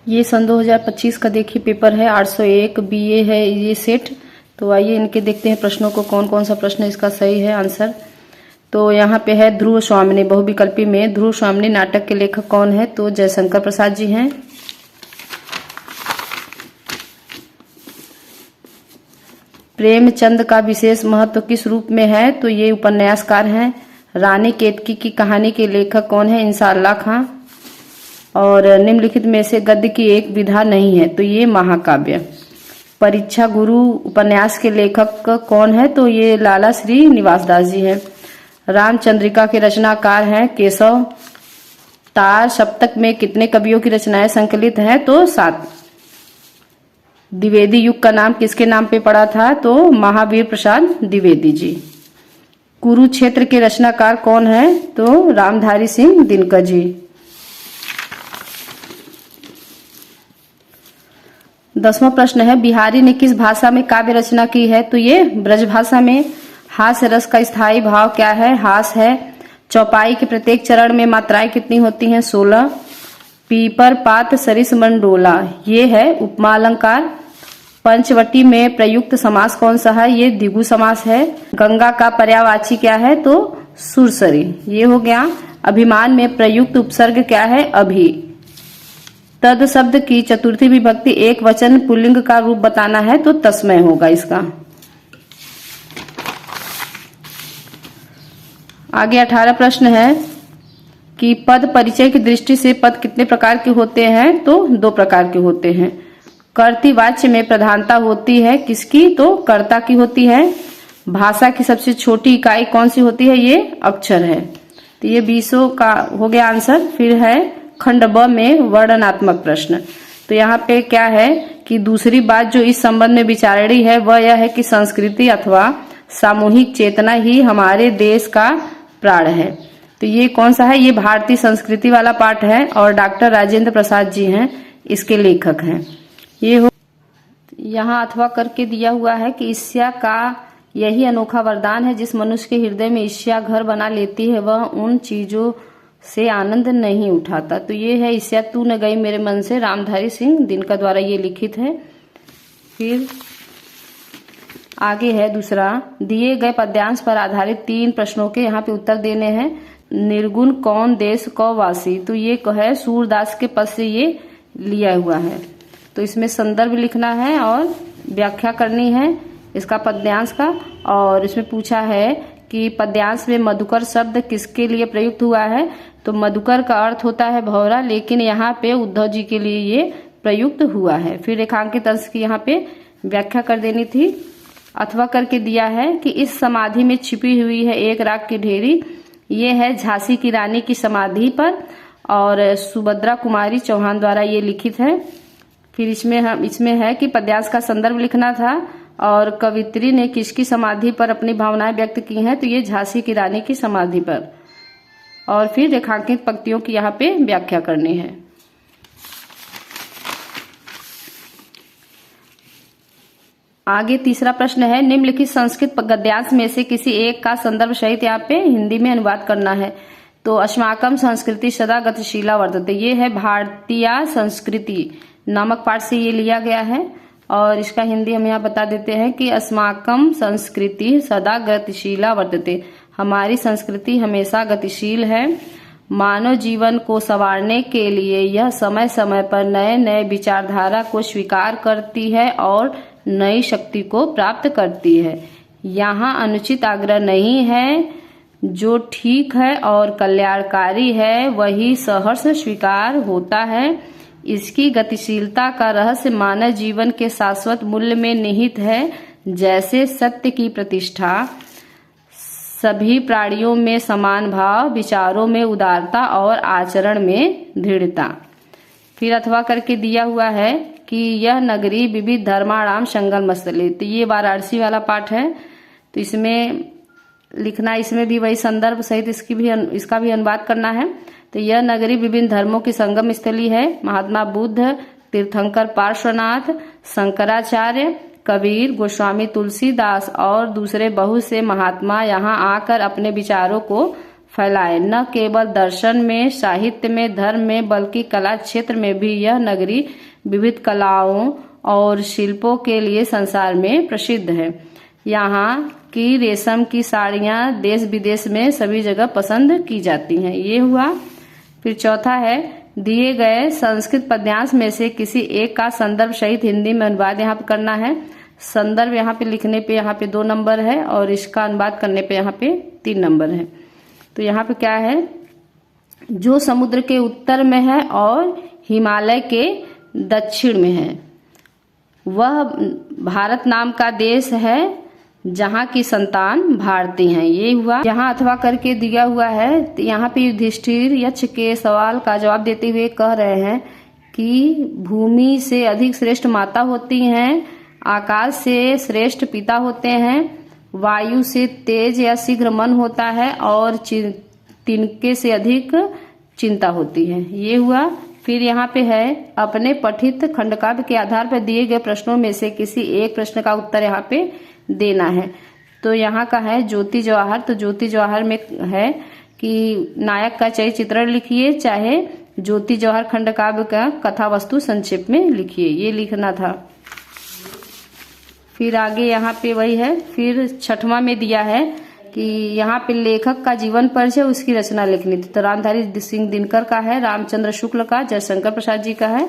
ये सन 2025 का देखिए पेपर है 801 बीए है ये सेट। तो आइए इनके देखते हैं प्रश्नों को, कौन कौन सा प्रश्न इसका सही है आंसर। तो यहाँ पे है ध्रुव स्वामिनी, बहुविकल्पी में ध्रुव स्वामिनी नाटक के लेखक कौन है? तो जयशंकर प्रसाद जी हैं। प्रेमचंद का विशेष महत्व किस रूप में है? तो ये उपन्यासकार हैं। रानी केतकी की कहानी के लेखक कौन है? इंशाअल्लाह खां। और निम्नलिखित में से गद्य की एक विधा नहीं है? तो ये महाकाव्य। परीक्षा गुरु उपन्यास के लेखक कौन है? तो ये लाला श्री निवास दास जी हैं। रामचंद्रिका के रचनाकार हैं केशव। तार सप्तक में कितने कवियों की रचनाएं संकलित हैं? तो 7। द्विवेदी युग का नाम किसके नाम पे पड़ा था? तो महावीर प्रसाद द्विवेदी जी। कुरुक्षेत्र के रचनाकार कौन है? तो रामधारी सिंह दिनकर जी। 10वां प्रश्न है बिहारी ने किस भाषा में काव्य रचना की है? तो ये ब्रज भाषा में। हास्य रस का स्थायी भाव क्या है? हास है। चौपाई के प्रत्येक चरण में मात्राएं कितनी होती हैं? 16। पीपर पात सरिस मंडोला, ये है उपमा अलंकार। पंचवटी में प्रयुक्त समास कौन सा है? ये द्विगु समास है। गंगा का पर्यायवाची क्या है? तो सुरसरी, ये हो गया। अभिमान में प्रयुक्त उपसर्ग क्या है? अभि। तद शब्द की चतुर्थी विभक्ति एक वचन पुल्लिंग का रूप बताना है? तो तस्मय होगा इसका। आगे 18 प्रश्न है कि पद परिचय की दृष्टि से पद कितने प्रकार के होते हैं? तो 2 प्रकार के होते हैं। कर्तृवाच्य में प्रधानता होती है किसकी? तो कर्ता की होती है। भाषा की सबसे छोटी इकाई कौन सी होती है? ये अक्षर है। तो ये 20 का हो गया आंसर। फिर है खंड ब में वर्णनात्मक प्रश्न। तो यहाँ पे क्या है कि दूसरी बात जो इस संबंध में विचारणी है वह यह है कि संस्कृति अथवा सामूहिक चेतना ही हमारे देश का प्राण है। तो ये कौन सा है? ये भारतीय संस्कृति वाला पाठ है और डॉक्टर राजेंद्र प्रसाद जी हैं इसके लेखक हैं। ये हो यहाँ अथवा करके दिया हुआ है कि ईर्ष्या का यही अनोखा वरदान है जिस मनुष्य के हृदय में ईर्ष्या घर बना लेती है वह उन चीजों से आनंद नहीं उठाता। तो ये है ईर्ष्या तू न गई मेरे मन से, रामधारी सिंह दिनकर द्वारा ये लिखित है। फिर आगे है दूसरा, दिए गए पद्यांश पर आधारित 3 प्रश्नों के यहाँ पे उत्तर देने हैं। निर्गुण कौन देश कौ वासी? तो ये है सूरदास के पद से ये लिया हुआ है। तो इसमें संदर्भ लिखना है और व्याख्या करनी है इसका पद्यांश का। और इसमें पूछा है कि पद्यांश में मधुकर शब्द किसके लिए प्रयुक्त हुआ है? तो मधुकर का अर्थ होता है भौरा, लेकिन यहाँ पे उद्धव जी के लिए ये प्रयुक्त हुआ है। फिर रेखांकित अंश की यहाँ पे व्याख्या कर देनी थी। अथवा करके दिया है कि इस समाधि में छिपी हुई है एक राग की ढेरी। ये है झांसी की रानी की समाधि पर और सुभद्रा कुमारी चौहान द्वारा ये लिखित है। फिर इसमें है कि पद्यांश का संदर्भ लिखना था और कवित्री ने किसकी समाधि पर अपनी भावनाएं व्यक्त की हैं? तो ये झांसी की रानी की समाधि पर। और फिर रेखांकित पंक्तियों की यहाँ पे व्याख्या करनी है। आगे तीसरा प्रश्न है निम्नलिखित संस्कृत गद्यांश में से किसी एक का संदर्भ सहित यहाँ पे हिंदी में अनुवाद करना है। तो अस्माकम संस्कृति सदा गतिशीला वर्तते, ये है भारतीय संस्कृति नामक पाठ से ये लिया गया है। और इसका हिंदी हम यहाँ बता देते हैं कि अस्माकम संस्कृति सदा गतिशीला वर्तते, हमारी संस्कृति हमेशा गतिशील है। मानव जीवन को संवारने के लिए यह समय समय पर नए नए विचारधारा को स्वीकार करती है और नई शक्ति को प्राप्त करती है। यहाँ अनुचित आग्रह नहीं है, जो ठीक है और कल्याणकारी है वही सहर्ष स्वीकार होता है। इसकी गतिशीलता का रहस्य मानव जीवन के शाश्वत मूल्य में निहित है, जैसे सत्य की प्रतिष्ठा, सभी प्राणियों में समान भाव, विचारों में उदारता और आचरण में दृढ़ता। फिर अथवा करके दिया हुआ है कि यह नगरी विविध धर्माणाम संगम स्थले, तो ये वाराणसी वाला पाठ है। तो इसमें लिखना, इसमें भी वही संदर्भ सहित इसका भी अनुवाद करना है। तो यह नगरी विभिन्न धर्मों की संगम स्थली है। महात्मा बुद्ध, तीर्थंकर पार्श्वनाथ, शंकराचार्य, कबीर, गोस्वामी तुलसीदास और दूसरे बहुत से महात्मा यहाँ आकर अपने विचारों को फैलाए। न केवल दर्शन में, साहित्य में, धर्म में, बल्कि कला क्षेत्र में भी यह नगरी विविध कलाओं और शिल्पों के लिए संसार में प्रसिद्ध है। यहाँ की रेशम की साड़ियाँ देश विदेश में सभी जगह पसंद की जाती हैं। ये हुआ। फिर चौथा है, दिए गए संस्कृत पद्यांश में से किसी एक का संदर्भ सहित हिंदी में अनुवाद यहाँ पे करना है। संदर्भ यहाँ पे लिखने पे यहाँ पे 2 नंबर है और इसका अनुवाद करने पे यहाँ पे 3 नंबर है। तो यहाँ पे क्या है, जो समुद्र के उत्तर में है और हिमालय के दक्षिण में है, वह भारत नाम का देश है, जहाँ की संतान भारतीय हैं। ये हुआ। यहाँ अथवा करके दिया हुआ है। यहाँ पे युधिष्ठिर यक्ष के सवाल का जवाब देते हुए कह रहे हैं कि भूमि से अधिक श्रेष्ठ माता होती हैं, आकाश से श्रेष्ठ पिता होते हैं, वायु से तेज या शीघ्र मन होता है और तिनके से अधिक चिंता होती है। ये हुआ। फिर यहाँ पे है, अपने पठित खंडकाव्य के आधार पर दिए गए प्रश्नों में से किसी एक प्रश्न का उत्तर यहाँ पे देना है। तो यहाँ का है ज्योति जवाहर। तो ज्योति जवाहर में है कि नायक का चरित्र चित्रण लिखिए, चाहे ज्योति जवाहर खंडकाव्य का कथा वस्तु संक्षेप में लिखिए, ये लिखना था। फिर आगे यहाँ पे वही है। फिर छठवां में दिया है कि यहाँ पे लेखक का जीवन परिचय, उसकी रचना लिखनी थी। तो रामधारी सिंह दिनकर का है, रामचंद्र शुक्ल का, जयशंकर प्रसाद जी का है,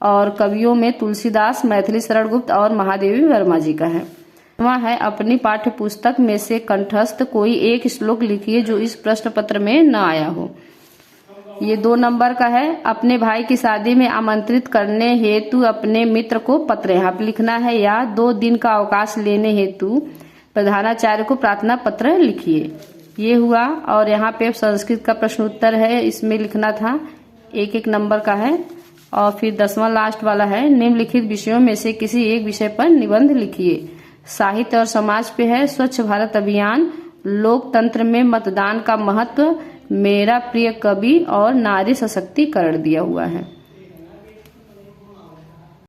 और कवियों में तुलसीदास, मैथिली शरण गुप्त और महादेवी वर्मा जी का है। वहाँ है, अपनी पाठ्य पुस्तक में से कंठस्थ कोई एक श्लोक लिखिए जो इस प्रश्न पत्र में न आया हो। ये 2 नंबर का है। अपने भाई की शादी में आमंत्रित करने हेतु अपने मित्र को पत्र यहाँ पे लिखना है, या 2 दिन का अवकाश लेने हेतु प्रधानाचार्य को प्रार्थना पत्र लिखिए। ये हुआ। और यहाँ पे संस्कृत का प्रश्न उत्तर है, इसमें लिखना था, 1-1 नंबर का है। और फिर 10वां लास्ट वाला है, निम्नलिखित विषयों में से किसी एक विषय पर निबंध लिखिए। साहित्य और समाज पे है, स्वच्छ भारत अभियान, लोकतंत्र में मतदान का महत्व, मेरा प्रिय कवि और नारी सशक्तिकरण दिया हुआ है।